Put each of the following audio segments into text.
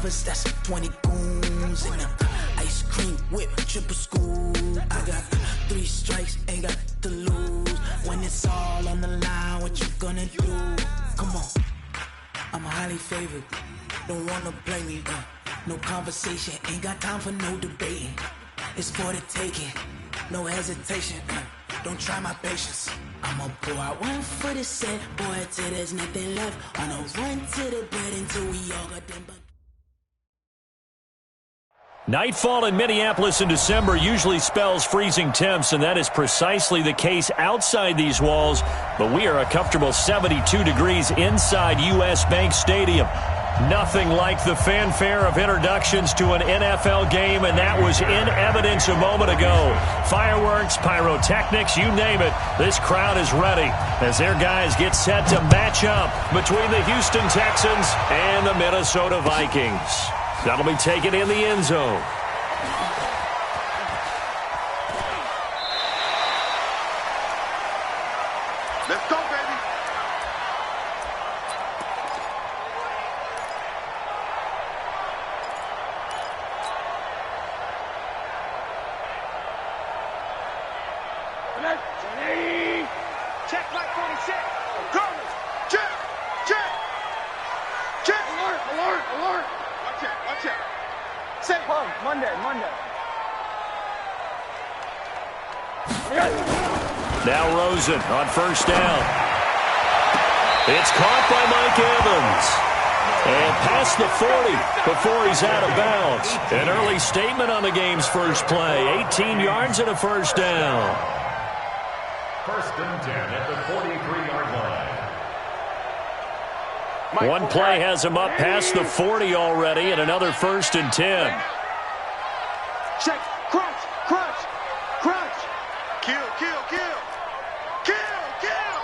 choppers, that's 20 goons. And ice cream whip, triple scoop. I got 3 strikes, ain't got to lose. When it's all on the line, what you gonna do? Come on, I'm highly favored. Don't wanna play me, no conversation, ain't got time for no debating. It's for the taking, no hesitation. Don't try my patience. I'ma pour out one for the set, boy, till there's nothing left. On a run to the bed until we all got them. Nightfall in Minneapolis in December usually spells freezing temps, and that is precisely the case outside these walls. But we are a comfortable 72 degrees inside U.S. Bank Stadium. Nothing like the fanfare of introductions to an NFL game, and that was in evidence a moment ago. Fireworks, pyrotechnics, you name it. This crowd is ready as their guys get set to match up between the Houston Texans and the Minnesota Vikings. That'll be taken in the end zone. Let's go, baby. Check Mike 46. Coming. Check. Check. Check. Alert. Alert. Alert. Watch out. Watch out. Say Pump. Monday. Now Rosen on first down. It's caught by Mike Evans. And past the 40 before he's out of bounds. An early statement on the game's first play. 18 yards and a first down. First and 10 at the 43-yard line. One play has him up past the 40 already, and another first and 10. Check. Crunch. Crunch. Crunch. kill. Kill. Kill. Kill. Kill.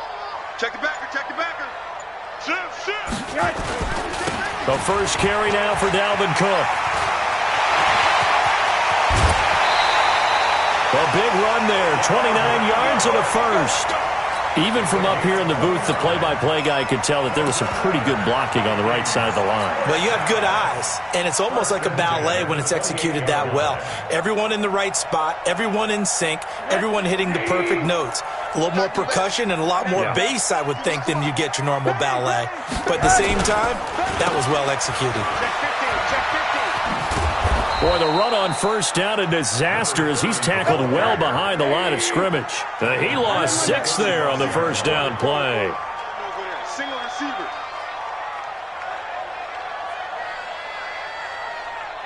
Check the backer. Check the backer. Shift. The first carry now for Dalvin Cook. A big run there, 29 yards and a first. Even from up here in the booth, the play-by-play guy could tell that there was some pretty good blocking on the right side of the line. Well, you have good eyes, and it's almost like a ballet when it's executed that well. Everyone in the right spot, everyone in sync, everyone hitting the perfect notes. A little more percussion and a lot more bass, I would think, than you get your normal ballet. But at the same time, that was well executed. Boy, the run on first down, a disaster as he's tackled well behind the line of scrimmage. He lost 6 there on the first down play. Single receiver.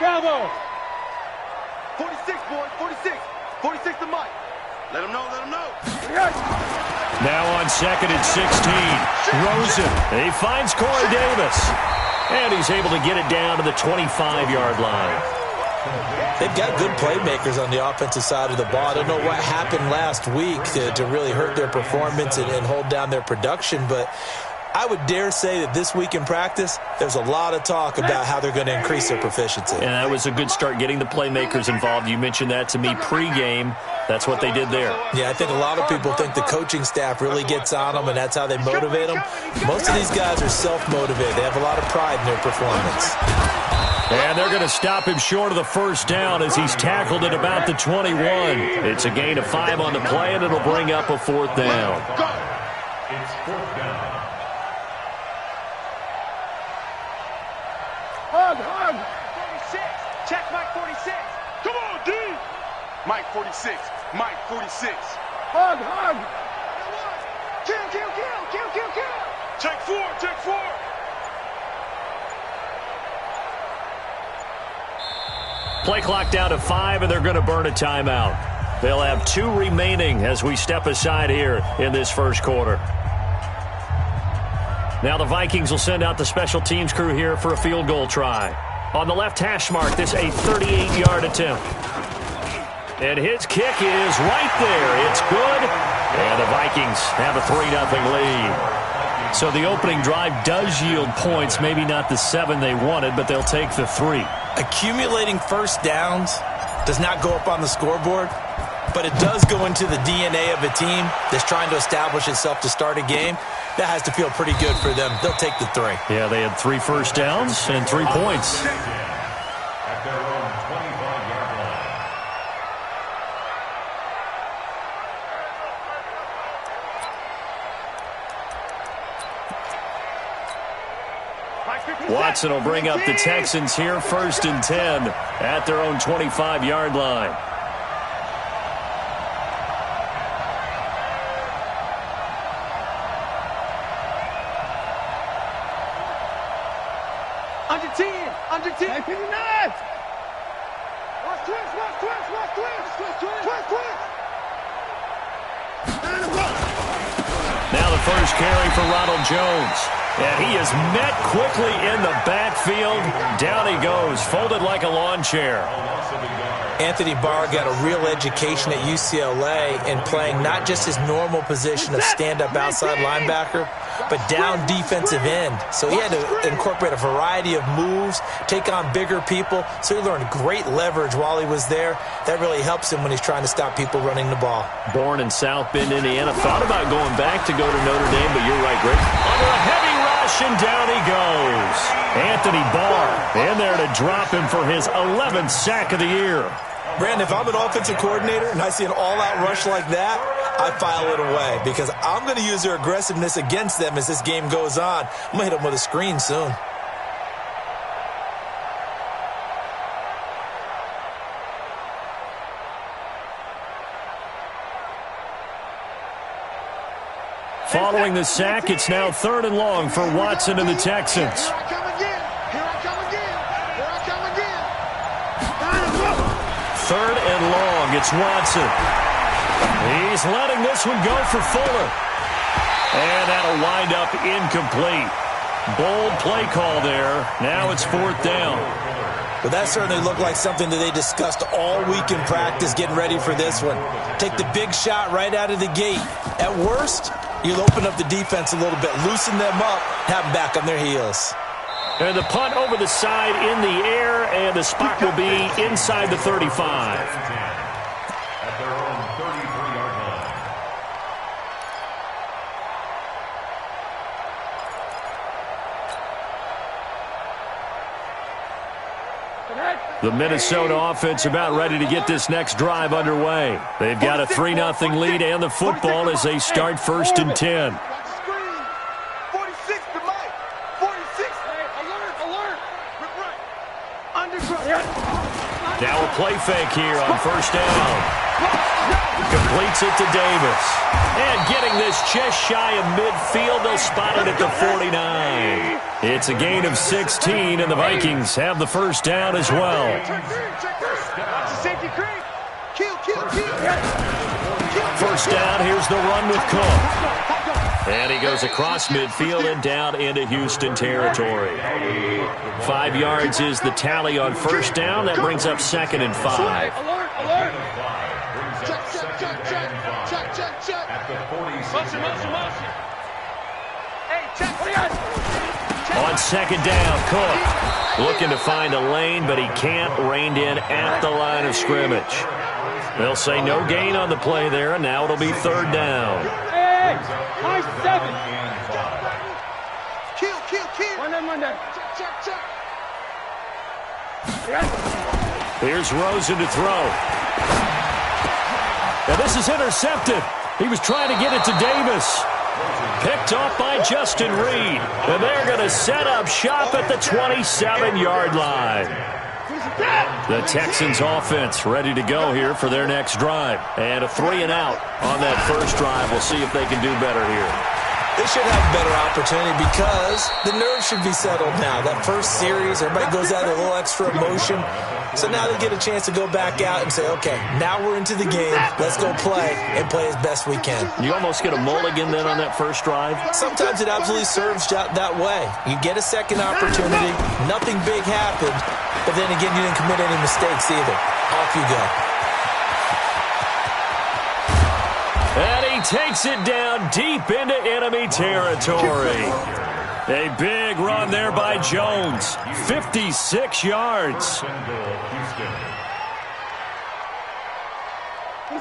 Bravo. 46, boy. 46. 46 to Mike. Let him know. Let him know. Now on second and 16. Rosen. He finds Corey Davis. And he's able to get it down to the 25-yard line. They've got good playmakers on the offensive side of the ball. I don't know what happened last week to really hurt their performance and hold down their production, but I would dare say that this week in practice, there's a lot of talk about how they're going to increase their proficiency. And that was a good start, getting the playmakers involved. You mentioned that to me pregame. That's what they did there. Yeah, I think a lot of people think the coaching staff really gets on them, and that's how they motivate them. Most of these guys are self-motivated. They have a lot of pride in their performance. And they're going to stop him short of the first down as he's tackled at about the 21. It's a gain of 5 on the play, and it'll bring up a 4th down. It's 4th down. Hug. 46. Check Mike 46. Come on, D. Mike 46. Mike 46. Hug. Kill. Check 4. Check 4. Play clock down to 5, and they're going to burn a timeout. They'll have 2 remaining as we step aside here in this first quarter. Now the Vikings will send out the special teams crew here for a field goal try. On the left hash mark, this a 38-yard attempt. And his kick is right there. It's good. And the Vikings have a 3-0 lead. So the opening drive does yield points, maybe not the 7 they wanted, but they'll take the 3. Accumulating first downs does not go up on the scoreboard, but it does go into the DNA of a team that's trying to establish itself to start a game. That has to feel pretty good for them. They'll take the 3. Yeah, they had 3 first downs and 3 points. At their own 25-yard line. Watson will bring up the Texans here, 1st and 10 at their own 25-yard line. Under 10. Under 10. Hey, 59. Watch twist. Watch twist. Watch twist. Twist. Twist. Twist. Now the first carry for Ronald Jones. And he is met quickly in the backfield. Down he goes, folded like a lawn chair. Anthony Barr got a real education at UCLA in playing not just his normal position of stand-up outside linebacker, but down defensive end. So he had to incorporate a variety of moves, take on bigger people. So he learned great leverage while he was there. That really helps him when he's trying to stop people running the ball. Born in South Bend, Indiana. Thought about going back to go to Notre Dame, but you're right, Greg. Under a heavy rush, and down he goes. Anthony Barr in there to drop him for his 11th sack of the year. Brandon, if I'm an offensive coordinator and I see an all-out rush like that, I file it away because I'm going to use their aggressiveness against them as this game goes on. I'm going to hit them with a screen soon. Following the sack, it's now 3rd and long for Watson and the Texans. Here I come again. Here I come again. Here I come again. 3rd and long, it's Watson. He's letting this one go for Fuller. And that'll wind up incomplete. Bold play call there. Now it's 4th down. But that certainly looked like something that they discussed all week in practice getting ready for this one. Take the big shot right out of the gate. At worst, you'll open up the defense a little bit, loosen them up, have them back on their heels. And the punt over the side in the air, and the spot will be inside the 35. At their own 33-yard line. The Minnesota offense about ready to get this next drive underway. They've got a 3-0 lead and the football as they start 1st and 10. Watch the screen. 46 to Mike. 46. Hey, alert, alert. Rip right. Underground. Now a play fake here on 1st down. Completes it to Davis. And getting this just shy of midfield, they'll spot it at the 49. It's a gain of 16, and the Vikings have the 1st down as well. Watch the safety creep. Kill. 1st down, here's the run with Cook. And he goes across midfield and down into Houston territory. 5 yards is the tally on 1st down. That brings up 2nd and 5. Alert. Check. At the 46. Motion. Hey, check. On 2nd down, Cook looking to find a lane, but he can't. Reined in at the line of scrimmage. They'll say no gain on the play there, and now it'll be 3rd down. Hey, nice 7. Kill. One day. Check. Here's Rosen to throw. And this is intercepted. He was trying to get it to Davis. Picked off by Justin Reed. And they're going to set up shop at the 27-yard line. The Texans offense ready to go here for their next drive. And a 3-and-out on that first drive. We'll see if they can do better here. They should have a better opportunity because the nerves should be settled now. That first series, everybody goes out with a little extra emotion. So now they get a chance to go back out and say, okay, now we're into the game. Let's go play and play as best we can. You almost get a mulligan then on that first drive? Sometimes it absolutely serves that way. You get a second opportunity. Nothing big happened. But then again, you didn't commit any mistakes either. Off you go. And he takes it down deep into enemy territory. A big run there by Jones. 56 yards.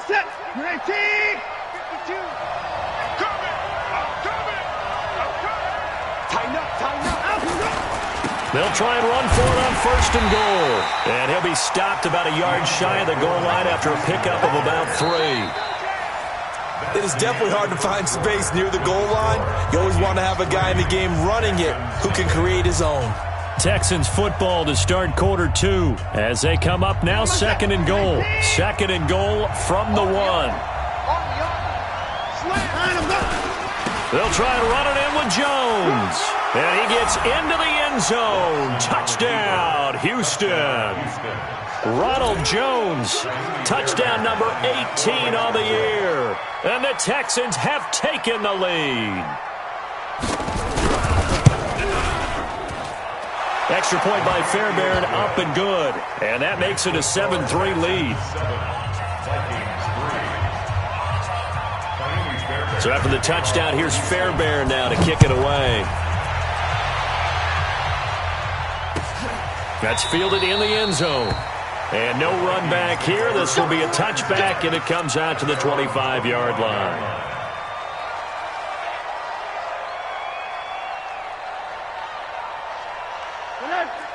Set. 19. 52. I'm coming. Tighten up. They'll try and run for it on 1st and goal. And he'll be stopped about a yard shy of the goal line after a pickup of about 3. It is definitely hard to find space near the goal line. You always want to have a guy in the game running it who can create his own. Texans football to start quarter 2 as they come up now 2nd and goal. 2nd and goal from the 1. They'll try and run it in with Jones. And he gets into the end zone. Touchdown, Houston. Ronald Jones, touchdown number 18 on the year. And the Texans have taken the lead. Extra point by Fairbairn, up and good. And that makes it a 7-3 lead. So after the touchdown, here's Fairbairn now to kick it away. That's fielded in the end zone. And no run back here. This will be a touchback, and it comes out to the 25-yard line.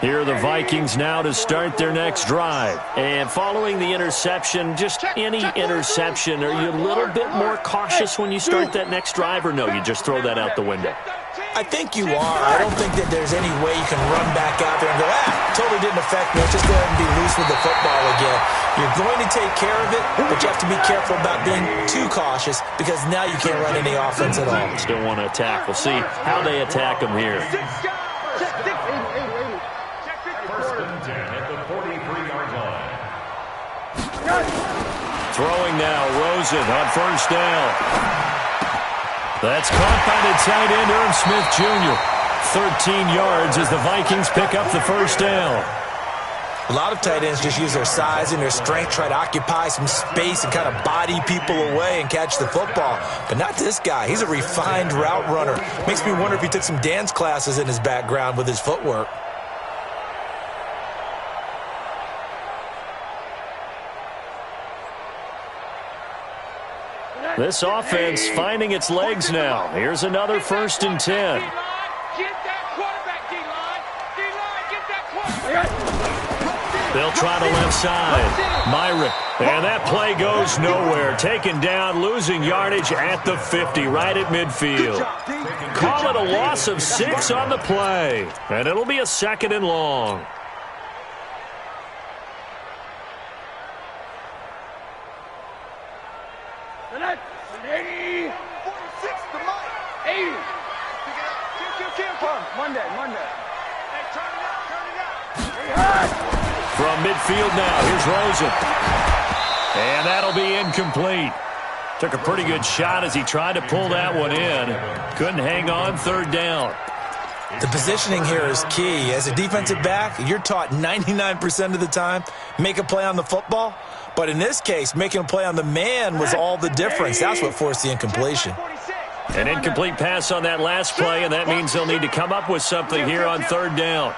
Here are the Vikings now to start their next drive. And following the interception, just any interception, are you a little bit more cautious when you start that next drive, or no, you just throw that out the window? I think you are. I don't think that there's any way you can run back out there and go, totally didn't affect me. Let's just go ahead and be loose with the football again. You're going to take care of it, but you have to be careful about being too cautious because now you can't run any offense at all. Still want to attack. We'll see how they attack them here. First and 10 at the 43-yard line. Throwing now, Rosen on 1st down. That's caught by the tight end, Irv Smith Jr. 13 yards as the Vikings pick up the 1st down. A lot of tight ends just use their size and their strength, try to occupy some space and kind of body people away and catch the football. But not this guy. He's a refined route runner. Makes me wonder if he took some dance classes in his background with his footwork. This offense finding its legs now. Here's another 1st and 10. They'll try the left side. Myrick. And that play goes nowhere. Taken down, losing yardage at the 50, right at midfield. Call it a loss of 6 on the play. And it'll be a 2nd and long. From midfield now, here's Rosen. And that'll be incomplete. Took a pretty good shot as he tried to pull that one in. Couldn't hang on 3rd down. The positioning here is key. As a defensive back, you're taught 99% of the time, make a play on the football. But in this case, making a play on the man was all the difference. That's what forced the incompletion. An incomplete pass on that last play, and that means they'll need to come up with something here on 3rd down.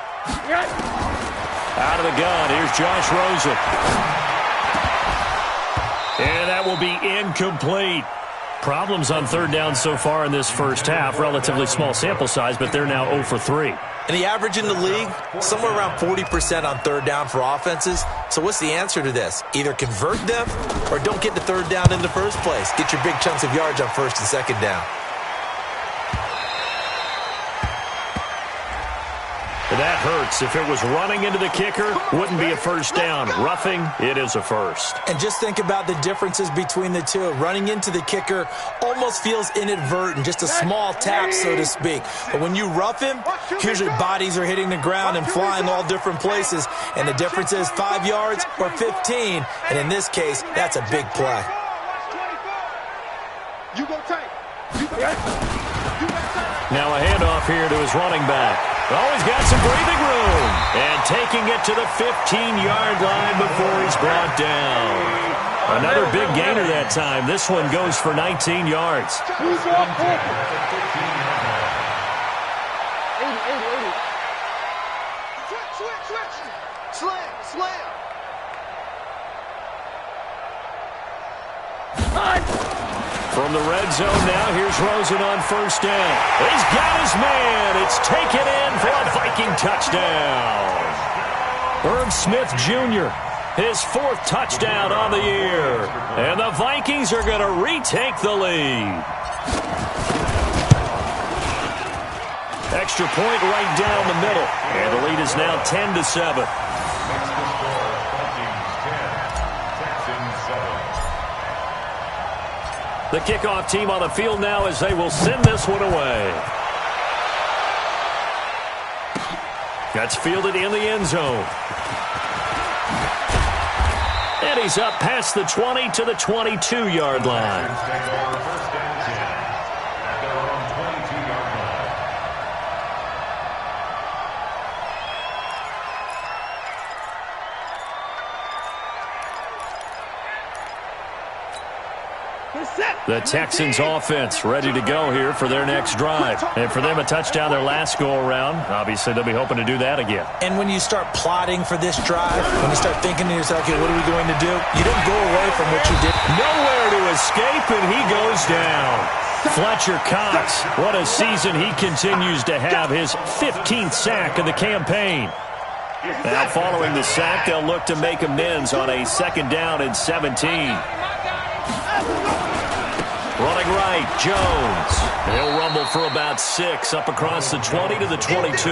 Out of the gun, here's Josh Rosen. And that will be incomplete. Problems on 3rd down so far in this first half. Relatively small sample size, but they're now 0 for 3. And the average in the league, somewhere around 40% on 3rd down for offenses. So what's the answer to this? Either convert them or don't get to 3rd down in the first place. Get your big chunks of yards on 1st and 2nd down. That hurts. If it was running into the kicker, wouldn't be a 1st down. Roughing, it is a 1st. And just think about the differences between the two. Running into the kicker almost feels inadvertent, just a small tap, so to speak. But when you rough him, usually bodies are hitting the ground and flying all different places. And the difference is 5 yards or 15. And in this case, that's a big play. Now a handoff here to his running back. Oh, he's got some breathing room. And taking it to the 15-yard line before he's brought down. Another big gainer that time. This one goes for 19 yards. From the red zone now, here's Rosen on first down. He's got his man. It's taken in for a Viking touchdown. Irv Smith Jr., his 4th touchdown on the year. And the Vikings are going to retake the lead. Extra point right down the middle. And the lead is now 10-7. The kickoff team on the field now as they will send this one away. That's fielded in the end zone. And he's up past the 20 to the 22-yard line. The Texans offense ready to go here for their next drive. And for them, a touchdown their last go-around. Obviously, they'll be hoping to do that again. And when you start plotting for this drive, when you start thinking to yourself, okay, what are we going to do? You didn't go away from what you did. Nowhere to escape, and he goes down. Fletcher Cox, what a season he continues to have. His 15th sack of the campaign. Now, following the sack, they'll look to make amends on a 2nd down and 17. Running right, Jones. He'll rumble for about 6 up across the 20 to the 22.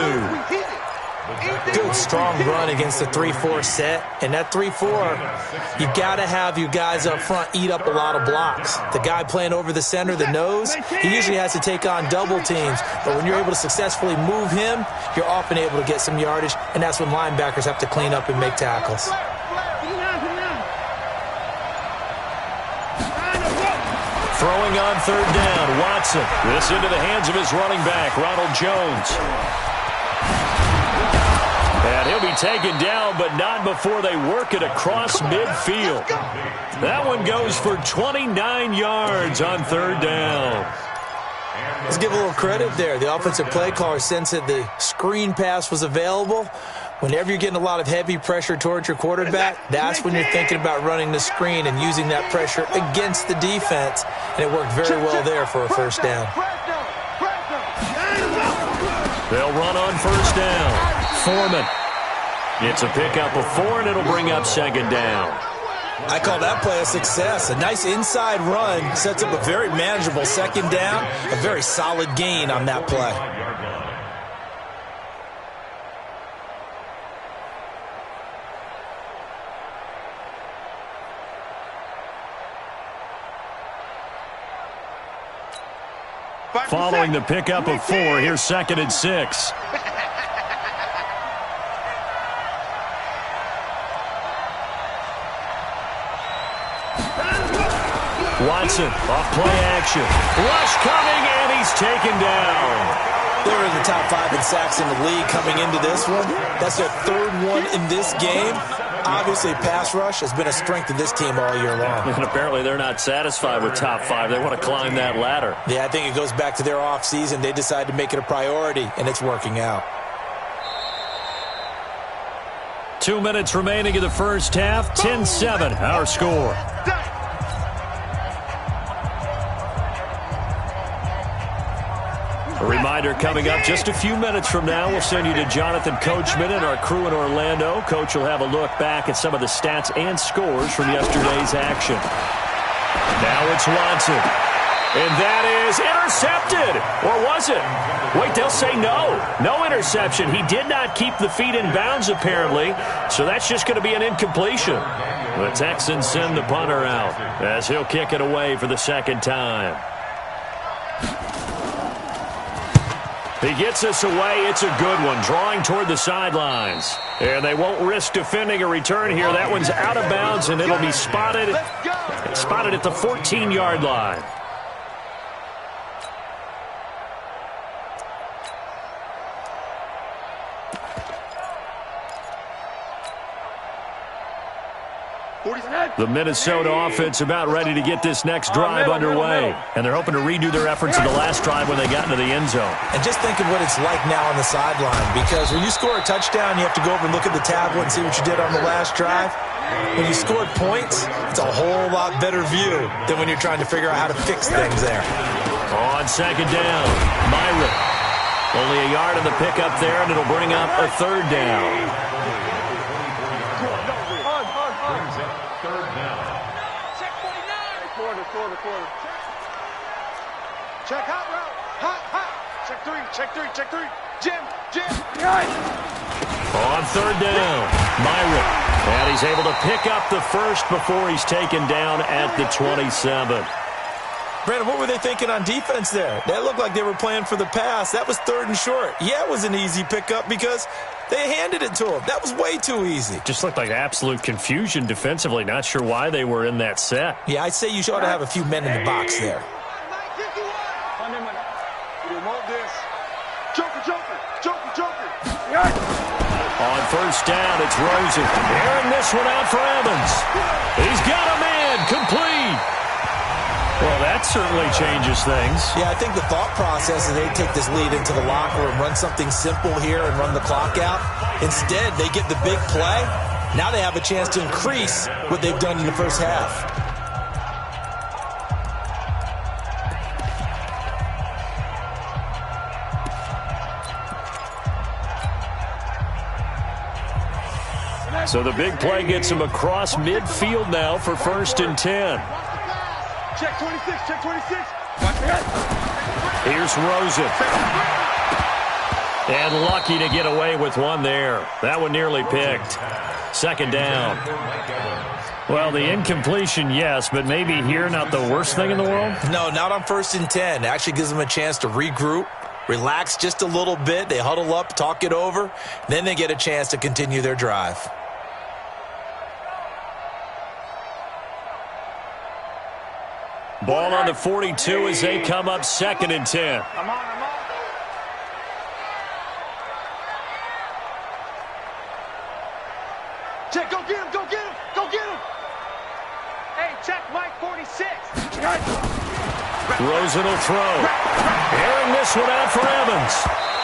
Good, strong run against the 3-4 set. And that 3-4, you got to have your guys up front eat up a lot of blocks. The guy playing over the center, the nose, he usually has to take on double teams. But when you're able to successfully move him, you're often able to get some yardage. And that's when linebackers have to clean up and make tackles. Throwing on 3rd down, Watson. This into the hands of his running back, Ronald Jones. And he'll be taken down, but not before they work it across midfield. That one goes for 29 yards on 3rd down. Let's give a little credit there. The offensive play caller sensed that the screen pass was available. Whenever you're getting a lot of heavy pressure towards your quarterback, that's when you're thinking about running the screen and using that pressure against the defense. And it worked very well there for a 1st down. They'll run on 1st down. Foreman. It's a pickup of 4, and it'll bring up 2nd down. I call that play a success. A nice inside run sets up a very manageable 2nd down. A very solid gain on that play. Following the pickup of 4, here's 2nd and 6. Watson, off play action. Rush coming, and he's taken down. They're in the top 5 in sacks in the league coming into this one. That's their 3rd one in this game. Obviously, pass rush has been a strength of this team all year long. And apparently they're not satisfied with top 5. They want to climb that ladder. Yeah, I think it goes back to their offseason. They decided to make it a priority, and it's working out. 2 minutes remaining in the first half. 10-7, our score. A reminder coming up just a few minutes from now, we'll send you to Jonathan Coachman and our crew in Orlando. Coach will have a look back at some of the stats and scores from yesterday's action. Now it's Watson. And that is intercepted. Or was it? Wait, they'll say no. No interception. He did not keep the feet in bounds, apparently. So that's just going to be an incompletion. The Texans send the punter out as he'll kick it away for the 2nd time. He gets us away. It's a good one. Drawing toward the sidelines. And they won't risk defending a return here. That one's out of bounds, and it'll be spotted at the 14-yard line. The Minnesota offense about ready to get this next drive underway. And they're hoping to redo their efforts in the last drive when they got into the end zone. And just think of what it's like now on the sideline. Because when you score a touchdown, you have to go over and look at the tablet and see what you did on the last drive. When you scored points, it's a whole lot better view than when you're trying to figure out how to fix things there. On second down, Myron. Only a yard on the pickup there, and it'll bring up a third down. Brings up third down. Check 49. Quarter. Check hot route. Hot. Check three. Jim. On third down, Myron. And he's able to pick up the first before he's taken down at the 27. Brandon, what were they thinking on defense there? That looked like they were playing for the pass. That was 3rd and short. Yeah, it was an easy pickup because they handed it to him. That was way too easy. Just looked like absolute confusion defensively. Not sure why they were in that set. Yeah, I'd say you ought to have a few men in the box there. On first down, it's Rosen. Airing this one out for Evans. He's got a man, complete. Well, that certainly changes things. Yeah, I think the thought process is they take this lead into the locker room, run something simple here and run the clock out. Instead, they get the big play. Now they have a chance to increase what they've done in the first half. So the big play gets him across midfield now for 1st and 10. Check 26. Here's Rosen. And lucky to get away with one there. That one nearly picked. Second down. Well, the incompletion, yes, but maybe here not the worst thing in the world? No, not on 1st and 10. It actually gives them a chance to regroup, relax just a little bit. They huddle up, talk it over. Then they get a chance to continue their drive. Ball on the 42 as they come up 2nd and 10. I'm on. Check, go get him. Hey, check Mike 46. Rosen will throw. Airing this one out for Evans.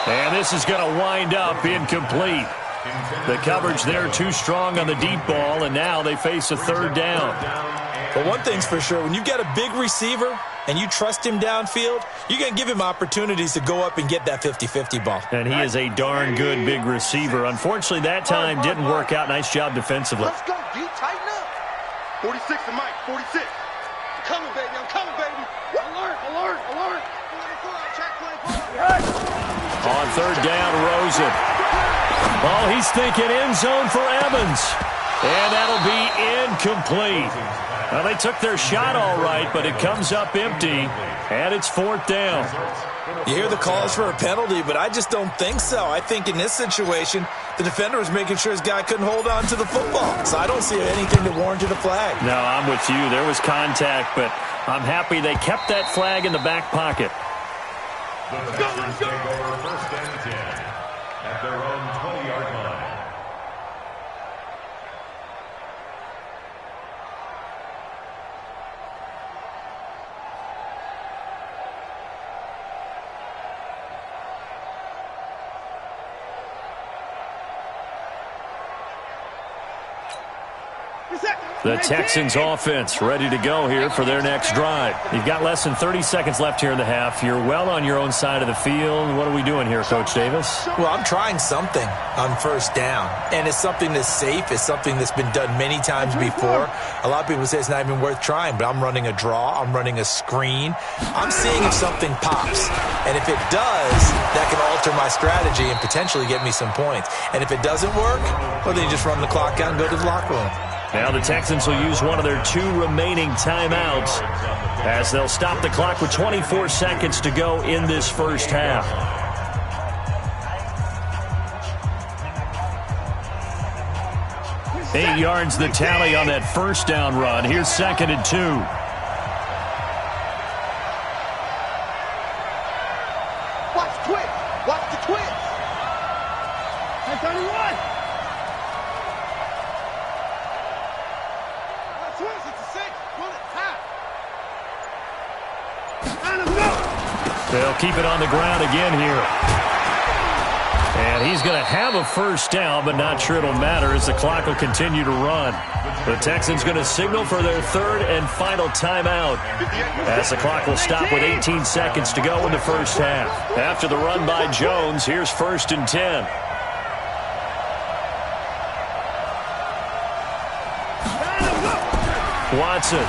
And this is going to wind up incomplete. The coverage there too strong on the deep ball, and now they face a 3rd down. But one thing's for sure, when you've got a big receiver and you trust him downfield, you're going to give him opportunities to go up and get that 50-50 ball. And he is a darn good big receiver. Unfortunately, that time didn't work out. Nice job defensively. Let's go, D. Tighten up. 46 to Mike, 46. I'm coming, baby. Alert. 44, check 24. On 3rd down, Rosen. Oh, he's thinking end zone for Evans. And that'll be incomplete. Well, they took their shot all right, but it comes up empty, and it's 4th down. You hear the calls for a penalty, but I just don't think so. I think in this situation, the defender was making sure his guy couldn't hold on to the football. So I don't see anything that warranted a flag. No, I'm with you. There was contact, but I'm happy they kept that flag in the back pocket. The Texans take over 1st and 10 at their own 20-yard line. The Texans offense ready to go here for their next drive. You've got less than 30 seconds left here in the half. You're well on your own side of the field. What are we doing here, Coach Davis? Well, I'm trying something on 1st down, and it's something that's safe. It's something that's been done many times before. A lot of people say it's not even worth trying, but I'm running a draw. I'm running a screen. I'm seeing if something pops, and if it does, that can alter my strategy and potentially get me some points. And if it doesn't work, well, then you just run the clock out and go to the locker room. Now the Texans will use one of their 2 remaining timeouts as they'll stop the clock with 24 seconds to go in this first half. Eight yards the tally on that 1st down run. Here's 2nd and 2. Watch twist. Watch the twist. 10-31. Twist, it's a 6. Run it, tap. They'll keep it on the ground again here. And he's going to have a first down, but not sure it'll matter as the clock will continue to run. The Texans going to signal for their third and final timeout as the clock will stop with 18 seconds to go in the first half. After the run by Jones, here's 1st and 10. Watson.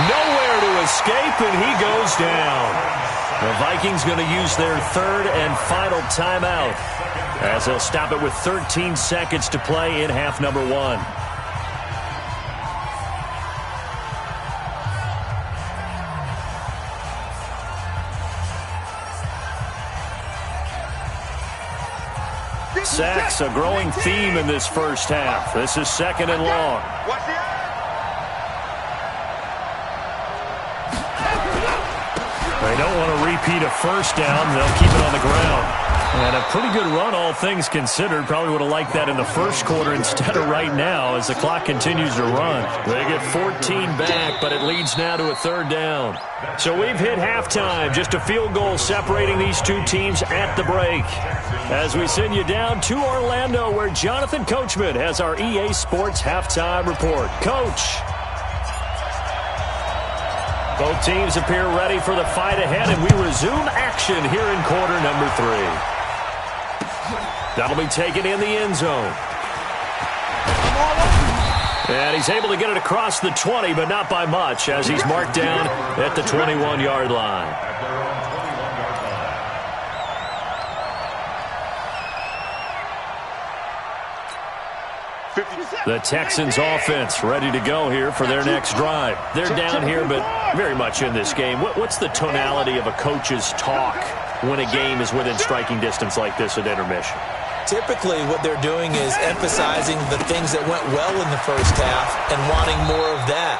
Nowhere to escape, and he goes down. The Vikings going to use their third and final timeout as they'll stop it with 13 seconds to play in half number 1. Sacks, a growing theme in this first half. This is 2nd and long. They don't want to repeat a first down. They'll keep it on the ground. And a pretty good run, all things considered. Probably would have liked that in the first quarter instead of right now as the clock continues to run. They get 14 back, but it leads now to a 3rd down. So we've hit halftime. Just a field goal separating these two teams at the break. As we send you down to Orlando, where Jonathan Coachman has our EA Sports halftime report. Coach. Both teams appear ready for the fight ahead, and we resume action here in quarter number 3. That'll be taken in the end zone. And he's able to get it across the 20, but not by much, as he's marked down at the 21-yard line. The Texans offense ready to go here for their next drive. They're down here, but very much in this game. What's the tonality of a coach's talk when a game is within striking distance like this at intermission? Typically, what they're doing is emphasizing the things that went well in the first half and wanting more of that.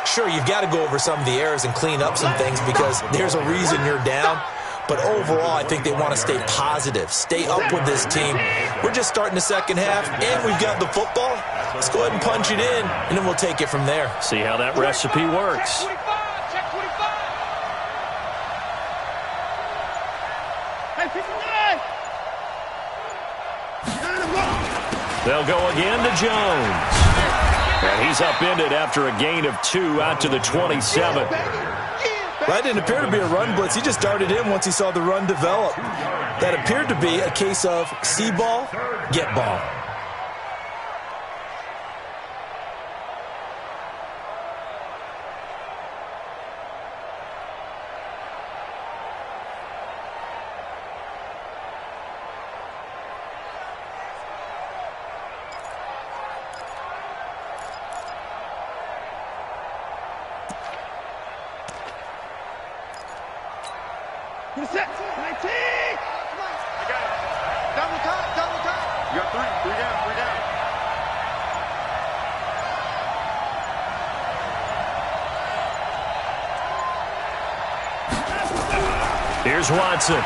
Sure, you've got to go over some of the errors and clean up some things because there's a reason you're down. But overall, I think they want to stay positive, stay up with this team. We're just starting the second half, and we've got the football. Let's go ahead and punch it in, and then we'll take it from there. See how that recipe works. They'll go again to Jones. And he's upended after a gain of 2 out to the 27. That didn't appear to be a run blitz. He just darted in once he saw the run develop. That appeared to be a case of see ball, get ball. Set. 19. I got it. Double time. You got 3 down. Here's Watson.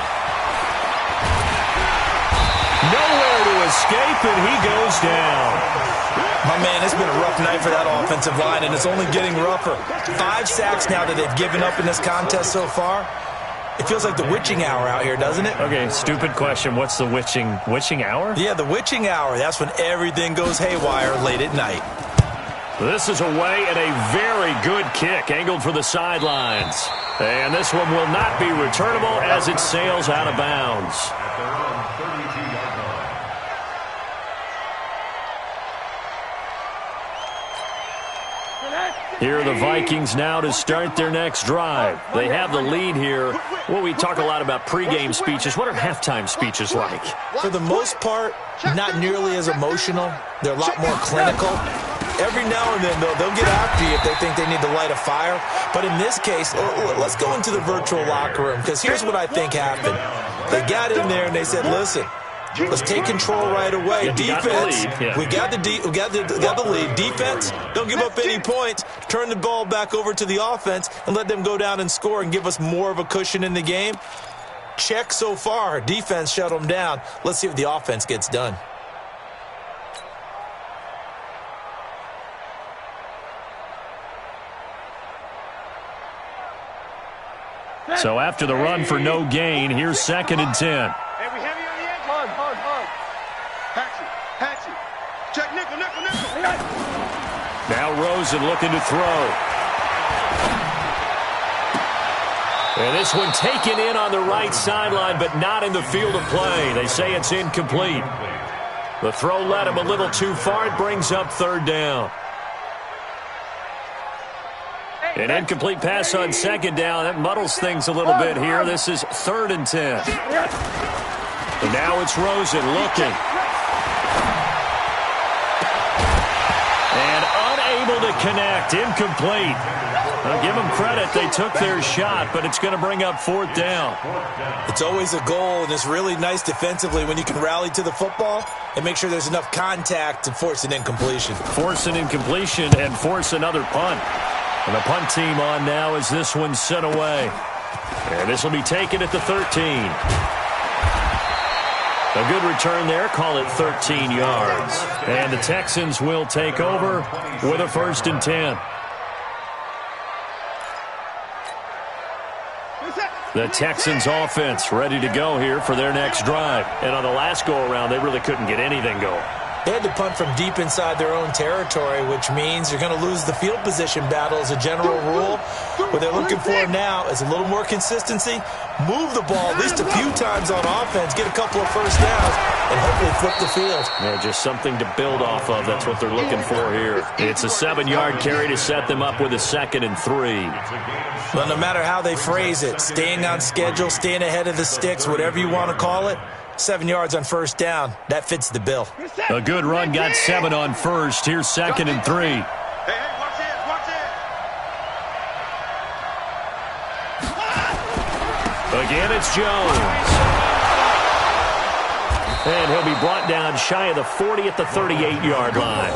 Nowhere to escape, and he goes down. My man, it's been a rough night for that offensive line, and it's only getting rougher. 5 sacks now that they've given up in this contest so far. It feels like the witching hour out here, doesn't it? Okay, stupid question. What's the witching hour? Yeah, the witching hour. That's when everything goes haywire late at night. This is away and a very good kick angled for the sidelines. And this one will not be returnable as it sails out of bounds. Here are the Vikings now to start their next drive. They have the lead here. Well, we talk a lot about pregame speeches. What are halftime speeches like? For the most part, not nearly as emotional. They're a lot more clinical. Every now and then, though, they'll get after you if they think they need to light a fire. But in this case, let's go into the virtual locker room, because here's what I think happened. They got in there and they said, listen, let's take control right away. Defense, we got the lead. Defense, don't give up any points. Turn the ball back over to the offense and let them go down and score and give us more of a cushion in the game. Check so far. Defense shut them down. Let's see what the offense gets done. So after the run for no gain, here's 2nd and 10. Hey, we heavy on the edge. Hard. Hatchet. Check nickel. Now Rosen looking to throw. And this one taken in on the right sideline, but not in the field of play. They say it's incomplete. The throw led him a little too far. It brings up 3rd down. An incomplete pass on 2nd down. That muddles things a little bit here. This is 3rd and 10. And now it's Rosen looking. And unable to connect. Incomplete. I'll give them credit. They took their shot, but it's going to bring up 4th down. It's always a goal, and it's really nice defensively when you can rally to the football and make sure there's enough contact to force an incompletion. Force an incompletion and force another punt. And the punt team on now as this one's sent away. And this will be taken at the 13. A good return there. Call it 13 yards. And the Texans will take over with a 1st and 10. The Texans offense ready to go here for their next drive. And on the last go-around, they really couldn't get anything going. They had to punt from deep inside their own territory, which means you're going to lose the field position battle as a general rule. What they're looking for now is a little more consistency, move the ball at least a few times on offense, get a couple of first downs, and hopefully flip the field. Yeah, just something to build off of. That's what they're looking for here. It's a 7-yard carry to set them up with a 2nd and 3. Well, no matter how they phrase it, staying on schedule, staying ahead of the sticks, whatever you want to call it, 7 yards on 1st down. That fits the bill. A good run got 7 on 1st. Here's 2nd and 3. Hey, watch this. Again, it's Jones. And he'll be brought down shy of the 40 at the 38-yard line.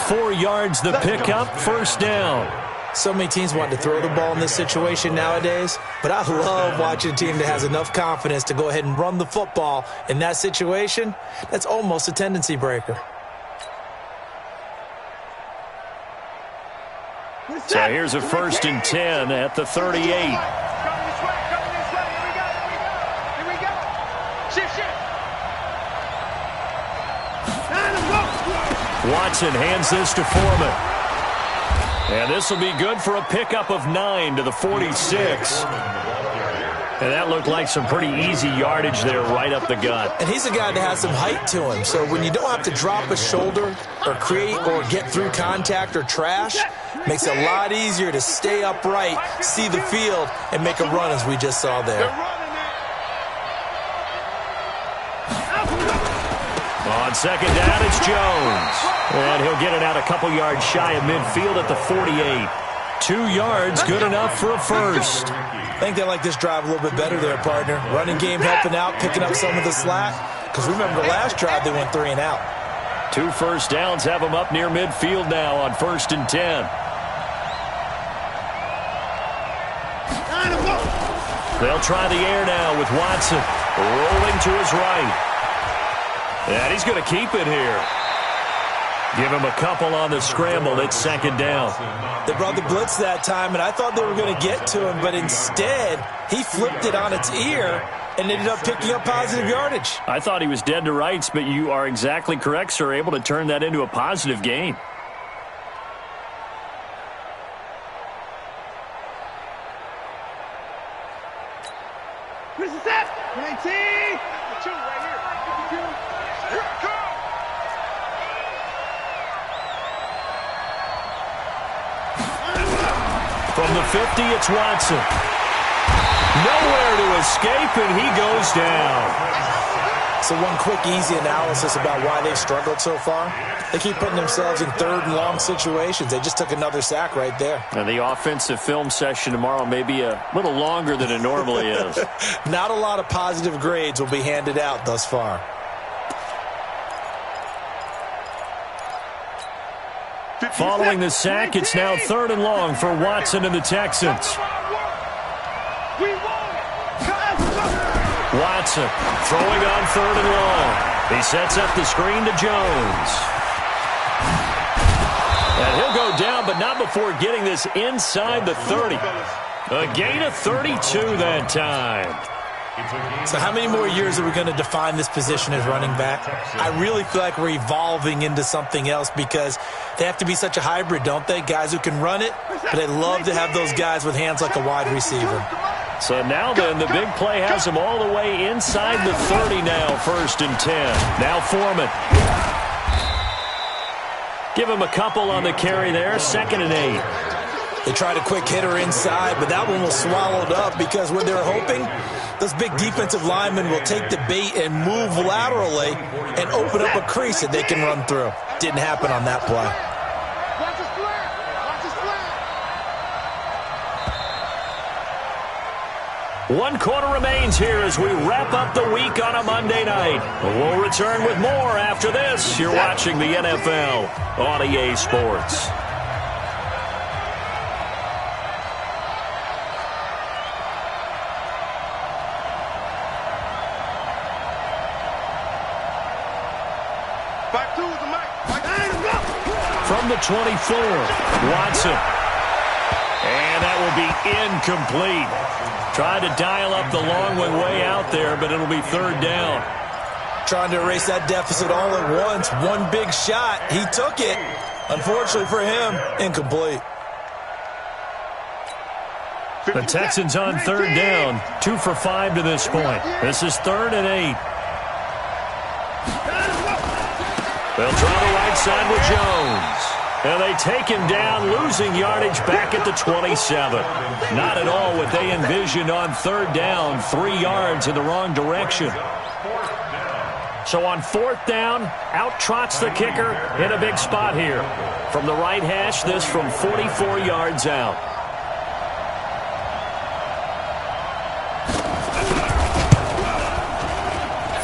4 yards the pickup, 1st down. So many teams want to throw the ball in this situation nowadays, but I love watching a team that has enough confidence to go ahead and run the football. In that situation, that's almost a tendency breaker. So here's a 1st and 10 at the 38. Coming this way. Here we go. Shift. Watson hands this to Foreman. And this will be good for a pickup of 9 to the 46. And that looked like some pretty easy yardage there right up the gut. And he's a guy that has some height to him. So when you don't have to drop a shoulder or create or get through contact or trash, makes it a lot easier to stay upright, see the field, and make a run as we just saw there. On 2nd down, it's Jones. And he'll get it out a couple yards shy of midfield at the 48. 2 yards, good enough for a 1st. I think they like this drive a little bit better there, partner. Running game helping out, picking up some of the slack. Because remember the last drive, they went 3 and out. 2 first downs have them up near midfield now on 1st and 10. They'll try the air now with Watson rolling to his right. And he's going to keep it here. Give him a couple on the scramble. It's 2nd down. They brought the blitz that time, and I thought they were going to get to him, but instead, he flipped it on its ear and ended up picking up positive yardage. I thought he was dead to rights, but you are exactly correct, sir. Able to turn that into a positive gain. Where's the set? 19. 2 right here. Here it comes. From the 50, it's Watson. Nowhere to escape, and he goes down. So one quick, easy analysis about why they've struggled so far. They keep putting themselves in 3rd and long situations. They just took another sack right there. And the offensive film session tomorrow may be a little longer than it normally is. Not a lot of positive grades will be handed out thus far. Following the sack, it's now 3rd and long for Watson and the Texans. Watson throwing on 3rd and long. He sets up the screen to Jones. And he'll go down, but not before getting this inside the 30. A gain of 32 that time. So how many more years are we going to define this position as running back? I really feel like we're evolving into something else because they have to be such a hybrid, don't they? Guys who can run it, but they love to have those guys with hands like a wide receiver. So now then, the big play has them all the way inside the 30 now, 1st and 10. Now Foreman. Give him a couple on the carry there, 2nd and 8. They tried a quick hitter inside, but that one was swallowed up because what they're hoping, those big defensive linemen will take the bait and move laterally and open up a crease that they can run through. Didn't happen on that play. Watch his flat. Watch his flat. 1 quarter remains here as we wrap up the week on a Monday night. We'll return with more after this. You're watching the NFL on EA Sports. From the 24, Watson. And that will be incomplete. Tried to dial up the long one way out there, but it'll be 3rd down. Trying to erase that deficit all at once. One big shot. He took it. Unfortunately for him, incomplete. The Texans on 3rd down. 2 for 5 to this point. This is 3rd and 8. They'll draw the right side with Jones. And they take him down, losing yardage back at the 27. Not at all what they envisioned on 3rd down. 3 yards in the wrong direction. So on 4th down, out trots the kicker in a big spot here. From the right hash, this from 44 yards out.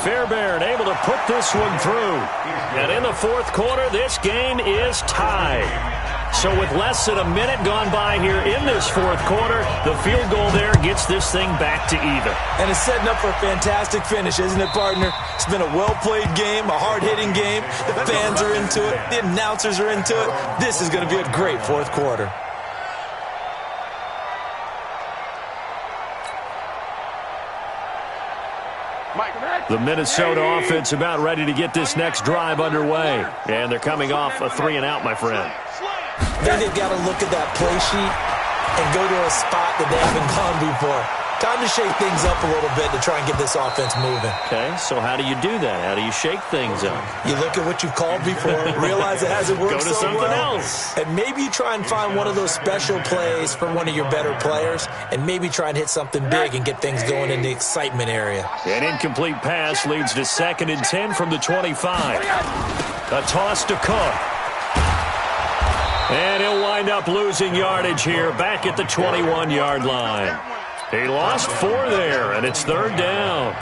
Fairbairn able to put this one through. And in the 4th quarter, this game is tied. So with less than a minute gone by here in this 4th quarter, the field goal there gets this thing back to even. And it's setting up for a fantastic finish, isn't it, partner? It's been a well-played game, a hard-hitting game. The fans are into it. The announcers are into it. This is going to be a great 4th quarter. The Minnesota offense about ready to get this next drive underway. And they're coming off a 3-and-out, my friend. Then they've got to look at that play sheet and go to a spot that they haven't gone before. Time to shake things up a little bit to try and get this offense moving. Okay, so how do you do that? How do you shake things up? You look at what you've called before, realize it hasn't worked Go to so something well, else. and maybe you try and find one of those special plays from one of your better players, and maybe try and hit something big and get things going in the excitement area. An incomplete pass leads to 2nd and 10 from the 25. A toss to Cook. And he'll wind up losing yardage here back at the 21-yard line. He lost 4 there, and it's 3rd down.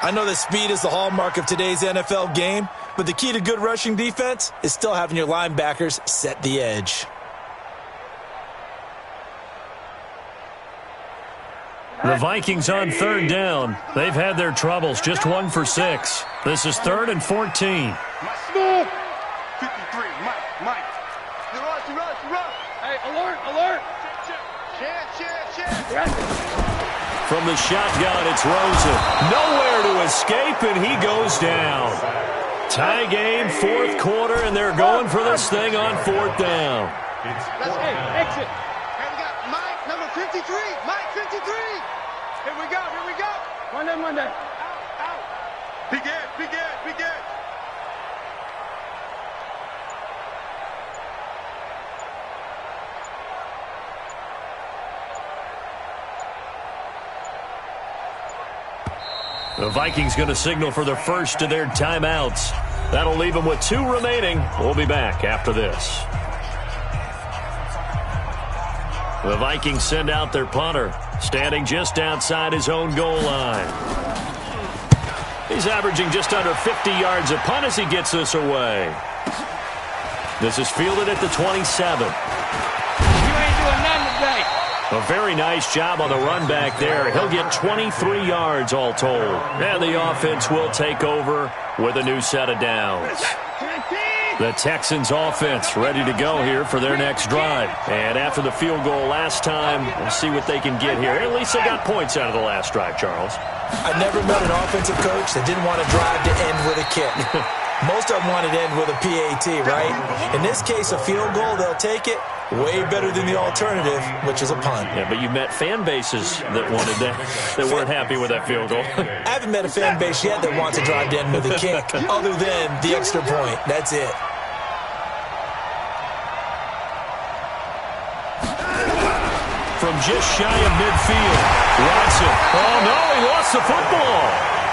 I know that speed is the hallmark of today's NFL game, but the key to good rushing defense is still having your linebackers set the edge. The Vikings on 3rd down. They've had their troubles, just 1 for 6. This is 3rd and 14. 53, Mike. You rush. Hey, alert. Check. From the shotgun, it's Rosen. Nowhere to escape, and he goes down. Tie game, 4th quarter, and they're going for this thing on 4th down. Exit. Hey, we got Mike, number 53. Mike, 53. Here we go. Monday. Out. Be good. The Vikings going to signal for the first of their timeouts. That'll leave them with 2 remaining. We'll be back after this. The Vikings send out their punter, standing just outside his own goal line. He's averaging just under 50 yards a punt as he gets this away. This is fielded at the 27. You ain't doing nothing today. A very nice job on the run back there. He'll get 23 yards all told. And the offense will take over with a new set of downs. The Texans offense ready to go here for their next drive. And after the field goal last time, we'll see what they can get here. At least they got points out of the last drive, Charles. I never met an offensive coach that didn't want to drive to end with a kick. Most of them wanted to end with a PAT, right? In this case, a field goal, they'll take it. Way better than the alternative, which is a punt. Yeah, but you've met fan bases that wanted that, that weren't happy with that field goal. I haven't met a fan base yet that wants to drive to end with a kick, other than the extra point. That's it. From just shy of midfield, Watson. Oh, no, he lost the football.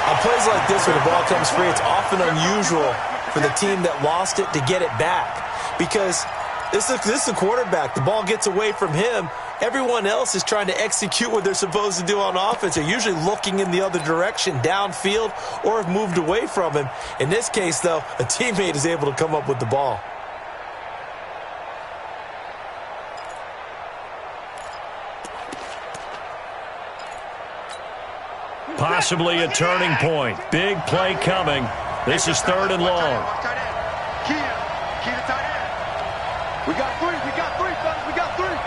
On plays like this, when the ball comes free, it's often unusual for the team that lost it to get it back. Because this is the quarterback. The ball gets away from him. Everyone else is trying to execute what they're supposed to do on offense. They're usually looking in the other direction, downfield, or have moved away from him. In this case, though, a teammate is able to come up with the ball. Possibly a turning point. Big play coming. This is 3rd and long. Key to tight end. We got three, fellas. We got three.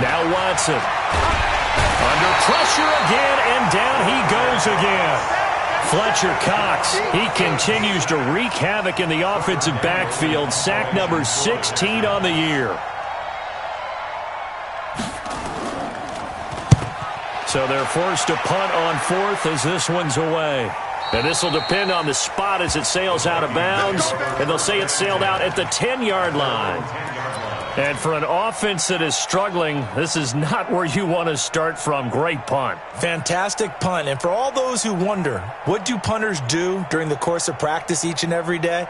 Now Watson. Under pressure again, and down he goes again. Fletcher Cox, he continues to wreak havoc in the offensive backfield. Sack number 16 on the year. So they're forced to punt on 4th as this one's away. And this will depend on the spot as it sails out of bounds. And they'll say it sailed out at the 10-yard line. And for an offense that is struggling, this is not where you want to start from. Great punt. Fantastic punt. And for all those who wonder, what do punters do during the course of practice each and every day?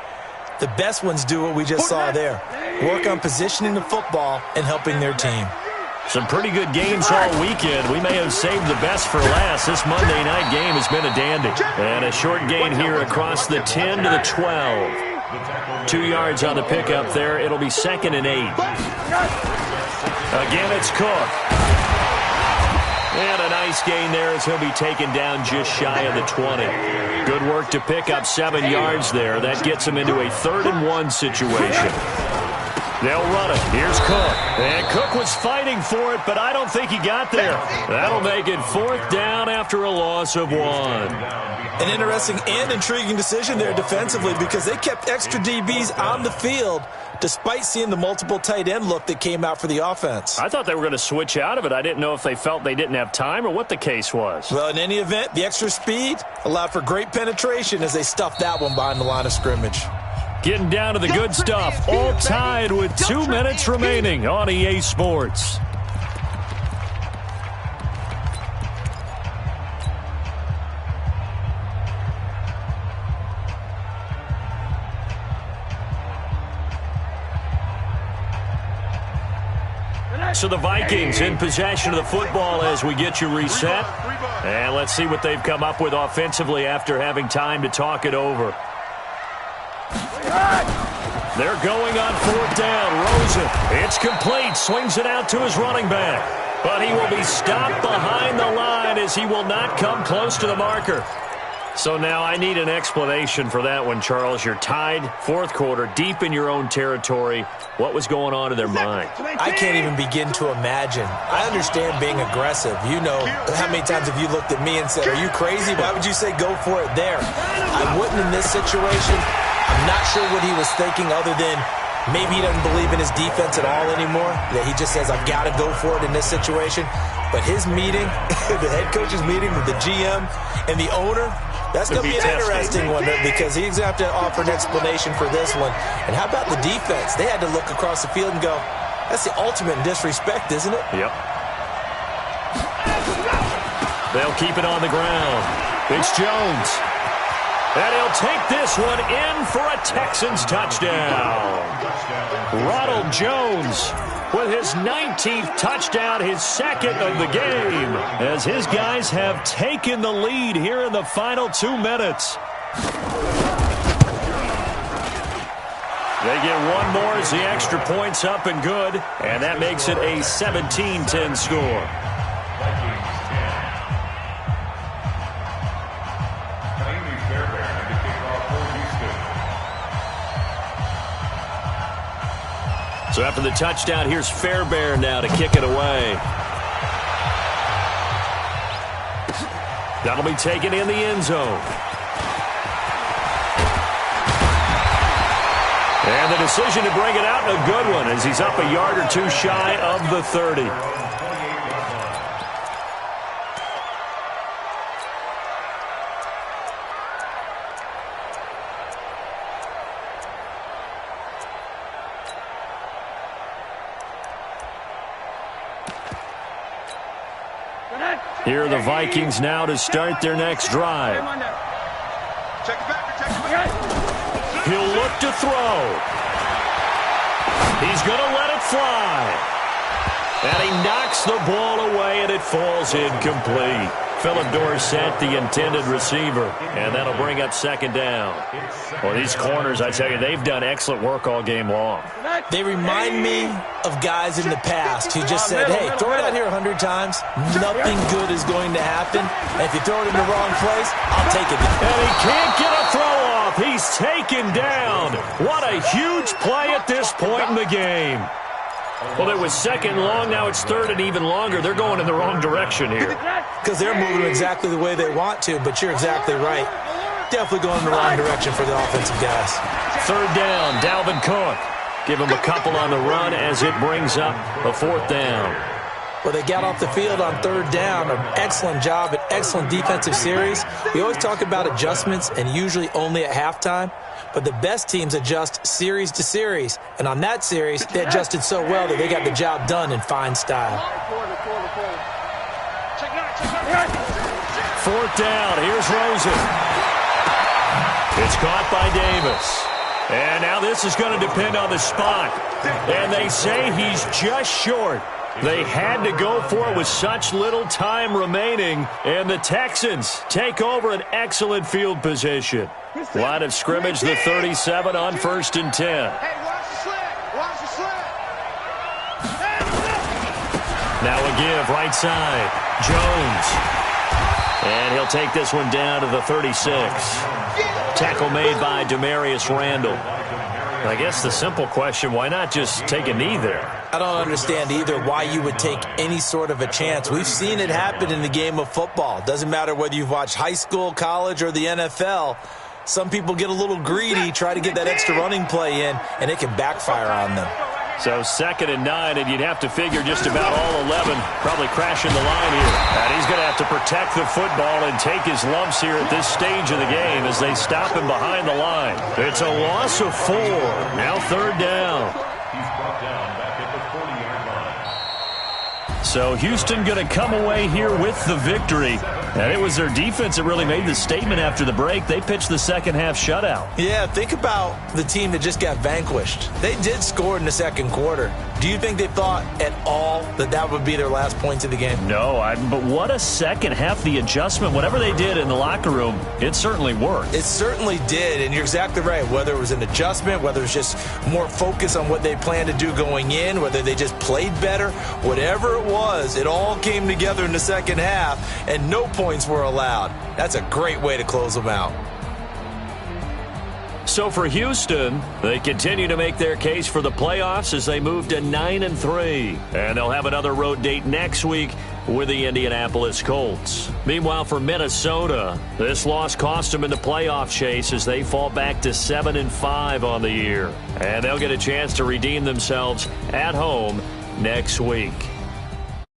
The best ones do what we just saw there. Work on positioning the football and helping their team. Some pretty good games all weekend. We may have saved the best for last. This Monday night game has been a dandy. And a short gain here across the 10 to the 12. 2 yards on the pickup there. It'll be 2nd and 8. Again, it's Cook. And a nice gain there as he'll be taken down just shy of the 20. Good work to pick up 7 yards there. That gets him into a 3rd and 1 situation. They'll run it. Here's Cook. And Cook was fighting for it, but I don't think he got there. That'll make it 4th down after a loss of 1. An interesting and intriguing decision there defensively because they kept extra DBs on the field despite seeing the multiple tight end look that came out for the offense. I thought they were going to switch out of it. I didn't know if they felt they didn't have time or what the case was. Well, in any event, the extra speed allowed for great penetration as they stuffed that one behind the line of scrimmage. Getting down to the good stuff. All tied with 2 minutes remaining on EA Sports. So the Vikings in possession of the football as we get you reset. And let's see what they've come up with offensively after having time to talk it over. They're going on 4th down. Rosen, it's complete. Swings it out to his running back. But he will be stopped behind the line as he will not come close to the marker. So now I need an explanation for that one, Charles. You're tied, 4th quarter, deep in your own territory. What was going on in their mind? I can't even begin to imagine. I understand being aggressive. You know, how many times have you looked at me and said, are you crazy? Why would you say go for it there? I wouldn't in this situation. I'm not sure what he was thinking other than maybe he doesn't believe in his defense at all anymore, that he just says, I've got to go for it in this situation. But his meeting, the head coach's meeting with the GM and the owner, that's going to be an interesting one because he's going to have to offer an explanation for this one. And how about the defense? They had to look across the field and go, that's the ultimate disrespect, isn't it? Yep. They'll keep it on the ground. It's Jones. And he'll take this one in for a Texans touchdown. Ronald Jones with his 19th touchdown, his 2nd of the game, as his guys have taken the lead here in the final 2 minutes. They get one more as the extra point's up and good, and that makes it a 17-10 score. So after the touchdown, here's Fairbairn now to kick it away. That'll be taken in the end zone. And the decision to bring it out, a good one, as he's up a yard or two shy of the 30. Here are the Vikings now to start their next drive. He'll look to throw. He's going to let it fly. And he knocks the ball away, and it falls incomplete. Philip Dorsett, the intended receiver. And that'll bring up second down. Well, these corners, I tell you, they've done excellent work all game long. They remind me of guys in the past who just said, hey, throw it out here 100 times. Nothing good is going to happen. And if you throw it in the wrong place, I'll take it. And he can't get a throw off. He's taken down. What a huge play at this point in the game. Well, it was second long. Now it's third and even longer. They're going in the wrong direction here. Because they're moving exactly the way they want to, but you're exactly right. Definitely going in the wrong direction for the offensive guys. Third down, Dalvin Cook. Give him a couple on the run as it brings up a fourth down. Well, they got off the field on third down. An excellent job, an excellent defensive series. We always talk about adjustments, and usually only at halftime. But the best teams adjust series to series. And on that series, they adjusted so well that they got the job done in fine style. Fourth down. Here's Rosen. It's caught by Davis. And now this is going to depend on the spot. And they say he's just short. They had to go for it with such little time remaining. And the Texans take over an excellent field position. Line of scrimmage, the 37 on 1st and 10. Hey, watch the slant. Watch the slant. Now a give, right side. Jones. And he'll take this one down to the 36. Tackle made by Demarius Randall. I guess the simple question, why not just take a knee there? I don't understand either why you would take any sort of a chance. We've seen it happen in the game of football. Doesn't matter whether you've watched high school, college, or the NFL. Some people get a little greedy, try to get that extra running play in, and it can backfire on them. So 2nd and 9, and you'd have to figure just about all 11 probably crashing the line here. And he's going to have to protect the football and take his lumps here at this stage of the game as they stop him behind the line. It's a loss of 4. Now third down. He's brought down back at the 40-yard line. So Houston going to come away here with the victory. And it was their defense that really made the statement after the break. They pitched the second half shutout. Yeah, think about the team that just got vanquished. They did score in the second quarter. Do you think they thought at all that that would be their last points of the game? No, but what a second half. The adjustment, whatever they did in the locker room, it certainly worked. It certainly did, and you're exactly right. Whether it was an adjustment, whether it was just more focus on what they planned to do going in, whether they just played better, whatever it was, it all came together in the second half, and no points were allowed. That's a great way to close them out. So for Houston, they continue to make their case for the playoffs as they move to 9-3. And they'll have another road date next week with the Indianapolis Colts. Meanwhile, for Minnesota, this loss cost them in the playoff chase as they fall back to 7-5 on the year. And they'll get a chance to redeem themselves at home next week.